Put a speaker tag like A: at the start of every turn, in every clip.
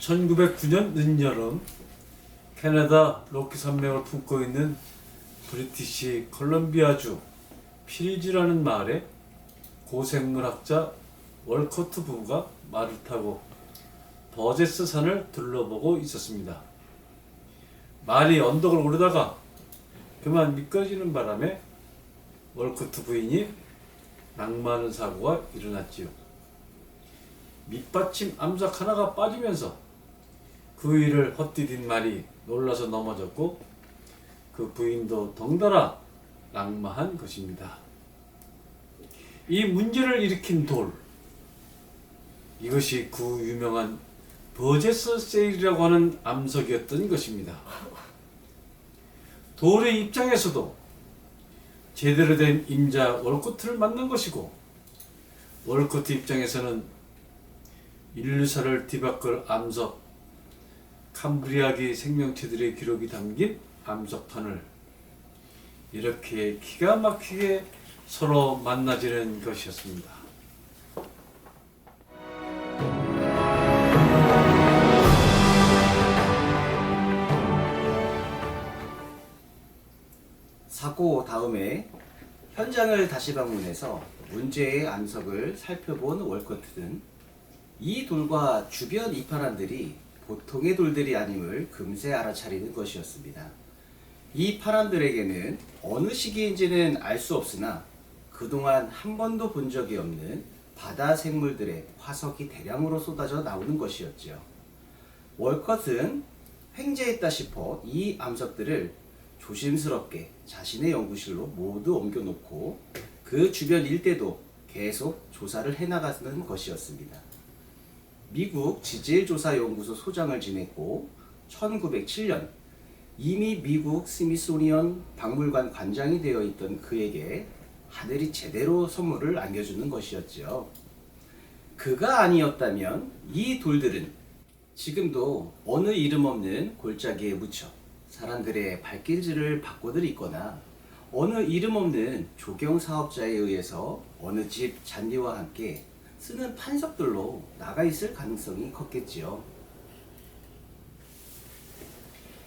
A: 1909년 늦여름 캐나다 로키 산맥을 품고 있는 브리티시 컬럼비아주 필즈라는 마을에 고생물학자 월커트 부부가 말을 타고 버제스 산을 둘러보고 있었습니다. 말이 언덕을 오르다가 그만 미끄러지는 바람에 월커트 부인이 낙마하는 사고가 일어났지요. 밑받침 암석 하나가 빠지면서 그 위를 헛디딘 말이 놀라서 넘어졌고 그 부인도 덩달아 낙마한 것입니다. 이 문제를 일으킨 돌, 이것이 그 유명한 버제스 세일이라고 하는 암석이었던 것입니다. 돌의 입장에서도 제대로 된 임자 월커트를 만난 것이고, 월커트 입장에서는 인류사를 뒤바꿀 암석, 캄브리아기 생명체들의 기록이 담긴 암석판을 이렇게 기가 막히게 서로 만나지는 것이었습니다.
B: 사고 다음에 현장을 다시 방문해서 문제의 암석을 살펴본 월커트는 이 돌과 주변 이파람들이 보통의 돌들이 아님을 금세 알아차리는 것이었습니다. 이 파람들에게는 어느 시기인지는 알 수 없으나 그동안 한 번도 본 적이 없는 바다 생물들의 화석이 대량으로 쏟아져 나오는 것이었죠. 월컷은 횡재했다 싶어 이 암석들을 조심스럽게 자신의 연구실로 모두 옮겨놓고 그 주변 일대도 계속 조사를 해나가는 것이었습니다. 미국 지질조사연구소 소장을 지냈고 1907년 이미 미국 스미소니언 박물관 관장이 되어 있던 그에게 하늘이 제대로 선물을 안겨주는 것이었죠. 그가 아니었다면 이 돌들은 지금도 어느 이름 없는 골짜기에 묻혀 사람들의 발길질을 바꿔들 있거나 어느 이름 없는 조경 사업자에 의해서 어느 집 잔디와 함께 쓰는 판석들로 나가 있을 가능성이 컸겠지요.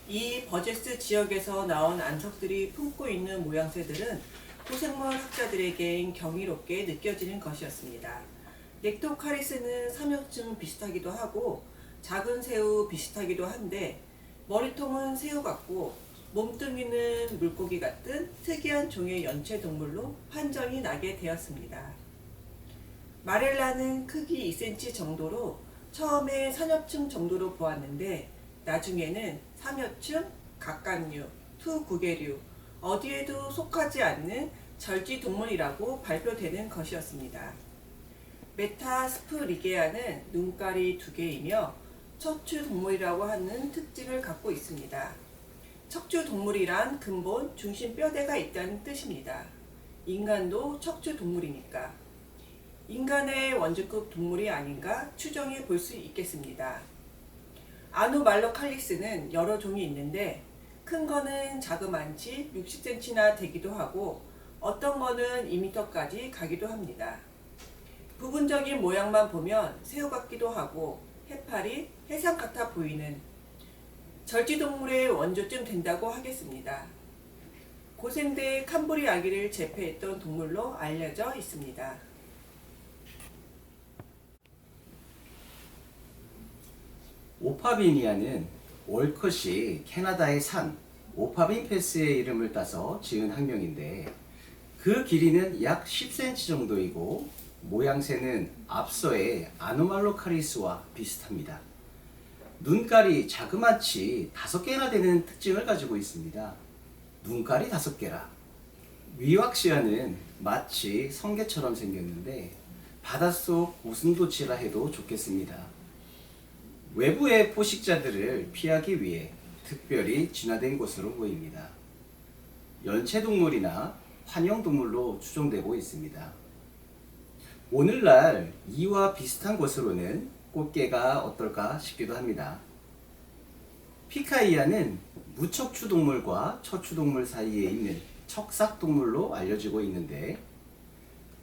C: 이 버제스 지역에서 나온 암석들이 품고 있는 모양새들은 고생물 학자들에겐 경이롭게 느껴지는 것이었습니다. 넥토카리스는 삼엽증 비슷하기도 하고 작은 새우 비슷하기도 한데 머리통은 새우 같고 몸뚱이는 물고기 같은 특이한 종의 연체 동물로 판정이 나게 되었습니다. 마렐라는 크기 2cm 정도로 처음에 산엽충 정도로 보았는데 나중에는 삼엽충, 갑각류, 투구개류, 어디에도 속하지 않는 절지동물이라고 발표되는 것이었습니다. 메타스프리게아는 눈깔이 2개이며 척추동물이라고 하는 특징을 갖고 있습니다. 척추동물이란 근본 중심뼈대가 있다는 뜻입니다. 인간도 척추동물이니까 인간의 원주급 동물이 아닌가 추정해 볼 수 있겠습니다. 아노말로칼리스는 여러 종이 있는데 큰 거는 자그만치 60cm나 되기도 하고 어떤 거는 2m까지 가기도 합니다. 부분적인 모양만 보면 새우 같기도 하고 해파리, 해삼 같아 보이는 절지동물의 원조쯤 된다고 하겠습니다. 고생대 캄브리 아기를 제패했던 동물로 알려져 있습니다.
B: 오파비니아는 월컷이 캐나다의 산 오파빈 패스의 이름을 따서 지은 학명인데 그 길이는 약 10cm 정도이고 모양새는 앞서의 아노말로카리스와 비슷합니다. 눈깔이 자그마치 5개나 되는 특징을 가지고 있습니다. 눈깔이 5개라. 위왁시아는 마치 성게처럼 생겼는데 바닷속 고슴도치라 해도 좋겠습니다. 외부의 포식자들을 피하기 위해 특별히 진화된 것으로 보입니다. 연체동물이나 환영동물로 추정되고 있습니다. 오늘날 이와 비슷한 것으로는 꽃게가 어떨까 싶기도 합니다. 피카이아는 무척추동물과 척추동물 사이에 있는 척삭동물로 알려지고 있는데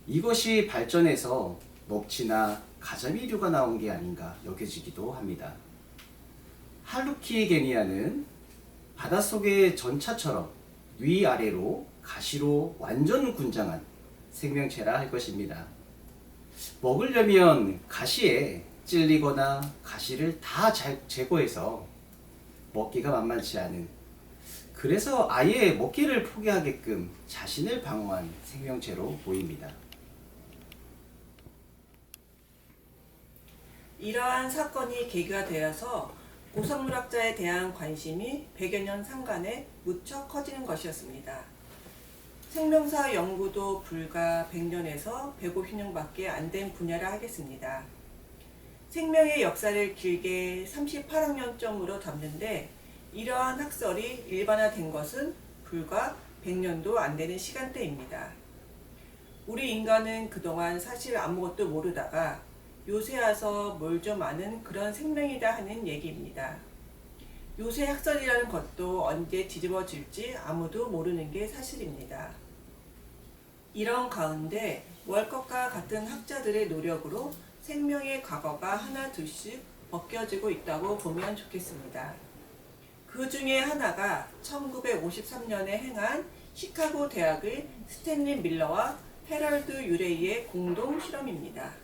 B: 이것이 발전해서 넙치나 가자미류가 나온 게 아닌가 여겨지기도 합니다. 할루키게니아는 바닷속의 전차처럼 위아래로 가시로 완전 군장한 생명체라 할 것입니다. 먹으려면 가시에 찔리거나 가시를 다 제거해서 먹기가 만만치 않은, 그래서 아예 먹기를 포기하게끔 자신을 방어한 생명체로 보입니다.
C: 이러한 사건이 계기가 되어서 고생물학자에 대한 관심이 100여 년 상간에 무척 커지는 것이었습니다. 생명사 연구도 불과 100년에서 150년밖에 안 된 분야라 하겠습니다. 생명의 역사를 길게 38학년점으로 담는데 이러한 학설이 일반화된 것은 불과 100년도 안 되는 시간대입니다. 우리 인간은 그동안 사실 아무것도 모르다가 요새 와서 뭘 좀 아는 그런 생명이다 하는 얘기입니다. 요새 학설이라는 것도 언제 뒤집어질지 아무도 모르는 게 사실입니다. 이런 가운데 월컷과 같은 학자들의 노력으로 생명의 과거가 하나 둘씩 벗겨지고 있다고 보면 좋겠습니다. 그 중에 하나가 1953년에 행한 시카고 대학의 스탠리 밀러와 헤럴드 유레이의 공동 실험입니다.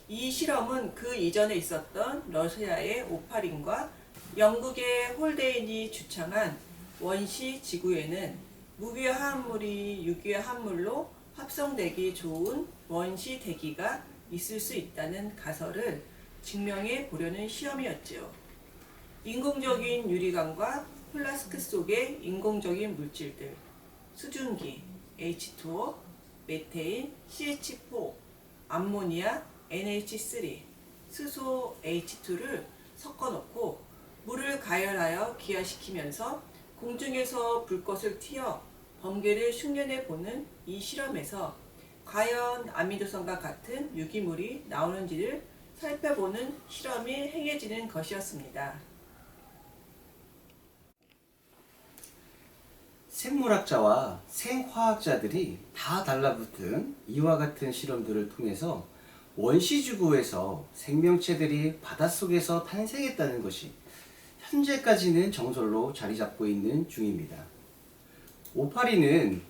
C: 이 실험은 그 이전에 있었던 러시아의 오파린과 영국의 홀데인이 주창한 원시 지구에는 무기화합물이 유기화합물로 합성되기 좋은 원시 대기가 있을 수 있다는 가설을 증명해 보려는 시험이었지요. 인공적인 유리광과 플라스크 속의 인공적인 물질들, 수증기, H2O, 메테인, CH4, 암모니아, NH3, 수소 H2를 섞어놓고 물을 가열하여 기화시키면서 공중에서 불꽃을 튀어 번개를 흉내내 보는 이 실험에서 과연 아미노산과 같은 유기물이 나오는지를 살펴보는 실험이 행해지는 것이었습니다.
B: 생물학자와 생화학자들이 다 달라붙은 이와 같은 실험들을 통해서 원시지구에서 생명체들이 바닷속에서 탄생했다는 것이 현재까지는 정설로 자리 잡고 있는 중입니다. 오파리는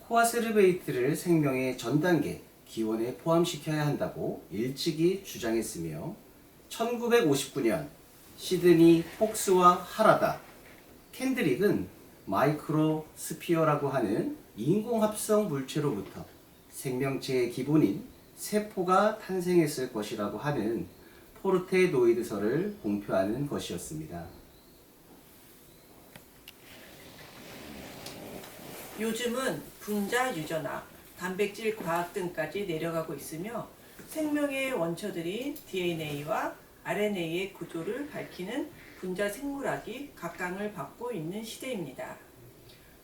B: 코아세르베이트를 생명의 전 단계 기원에 포함시켜야 한다고 일찍이 주장했으며 1959년 시드니 폭스와 하라다, 캔드릭은 마이크로스피어라고 하는 인공합성 물체로부터 생명체의 기본인 세포가 탄생했을 것이라고 하는 포르테노이드설을 공표하는 것이었습니다.
C: 요즘은 분자 유전학, 단백질 과학 등까지 내려가고 있으며 생명의 원초들인 DNA와 RNA의 구조를 밝히는 분자 생물학이 각광을 받고 있는 시대입니다.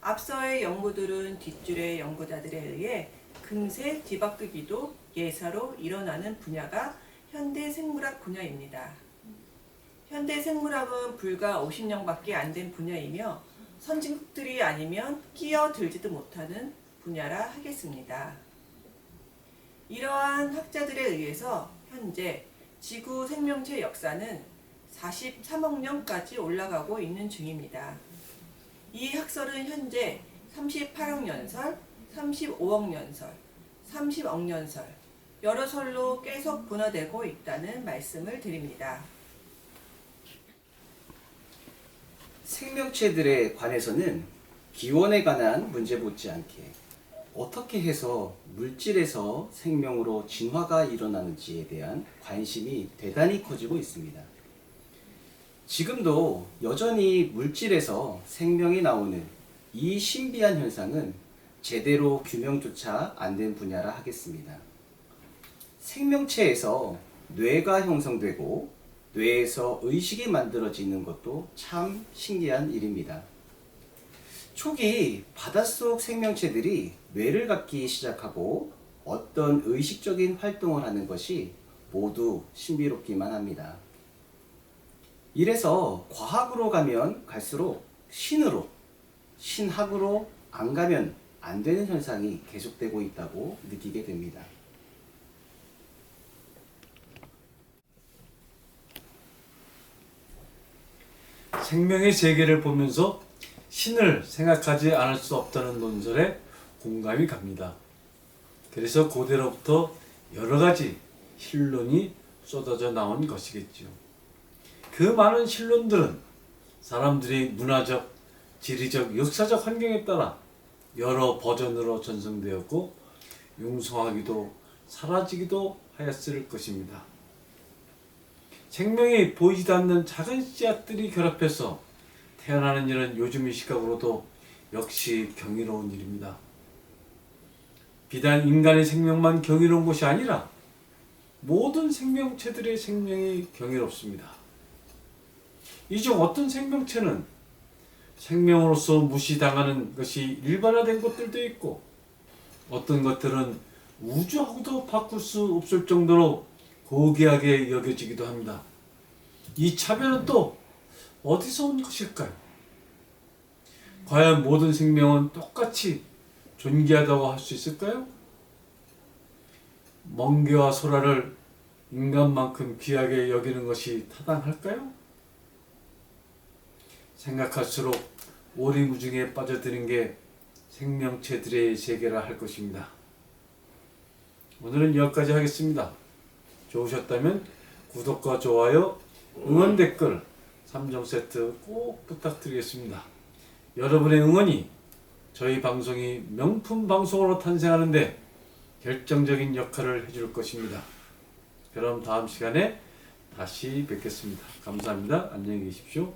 C: 앞서의 연구들은 뒷줄의 연구자들에 의해 금세 뒤바꾸기도 예사로 일어나는 분야가 현대 생물학 분야입니다. 현대 생물학은 불과 50년밖에 안 된 분야이며 선진국들이 아니면 끼어들지도 못하는 분야라 하겠습니다. 이러한 학자들에 의해서 현재 지구 생명체 역사는 43억 년까지 올라가고 있는 중입니다. 이 학설은 현재 38억 년설, 35억 년설, 30억 년설, 여러 설로 계속 분화되고 있다는 말씀을 드립니다.
B: 생명체들에 관해서는 기원에 관한 문제 못지않게 어떻게 해서 물질에서 생명으로 진화가 일어나는지에 대한 관심이 대단히 커지고 있습니다. 지금도 여전히 물질에서 생명이 나오는 이 신비한 현상은 제대로 규명조차 안 된 분야라 하겠습니다. 생명체에서 뇌가 형성되고 뇌에서 의식이 만들어지는 것도 참 신기한 일입니다. 초기 바닷속 생명체들이 뇌를 갖기 시작하고 어떤 의식적인 활동을 하는 것이 모두 신비롭기만 합니다. 이래서 과학으로 가면 갈수록 신으로, 신학으로 안 가면 안 되는 현상이 계속되고 있다고 느끼게 됩니다.
A: 생명의 세계를 보면서 신을 생각하지 않을 수 없다는 논설에 공감이 갑니다. 그래서 고대로부터 여러 가지 신론이 쏟아져 나온 것이겠지요. 그 많은 신론들은 사람들이 문화적, 지리적, 역사적 환경에 따라 여러 버전으로 전승되었고 융성하기도 사라지기도 하였을 것입니다. 생명이 보이지도 않는 작은 씨앗들이 결합해서 태어나는 일은 요즘 이 시각으로도 역시 경이로운 일입니다. 비단 인간의 생명만 경이로운 것이 아니라 모든 생명체들의 생명이 경이롭습니다. 이 중 어떤 생명체는 생명으로서 무시당하는 것이 일반화된 것들도 있고 어떤 것들은 우주하고도 바꿀 수 없을 정도로 고귀하게 여겨지기도 합니다. 이 차별은 또 어디서 온 것일까요? 과연 모든 생명은 똑같이 존귀하다고 할 수 있을까요? 멍게와 소라를 인간만큼 귀하게 여기는 것이 타당할까요? 생각할수록 오리무중에 빠져드는 게 생명체들의 세계라 할 것입니다. 오늘은 여기까지 하겠습니다. 좋으셨다면 구독과 좋아요, 응원 댓글 3종 세트 꼭 부탁드리겠습니다. 여러분의 응원이 저희 방송이 명품 방송으로 탄생하는데 결정적인 역할을 해줄 것입니다. 그럼 다음 시간에 다시 뵙겠습니다. 감사합니다. 안녕히 계십시오.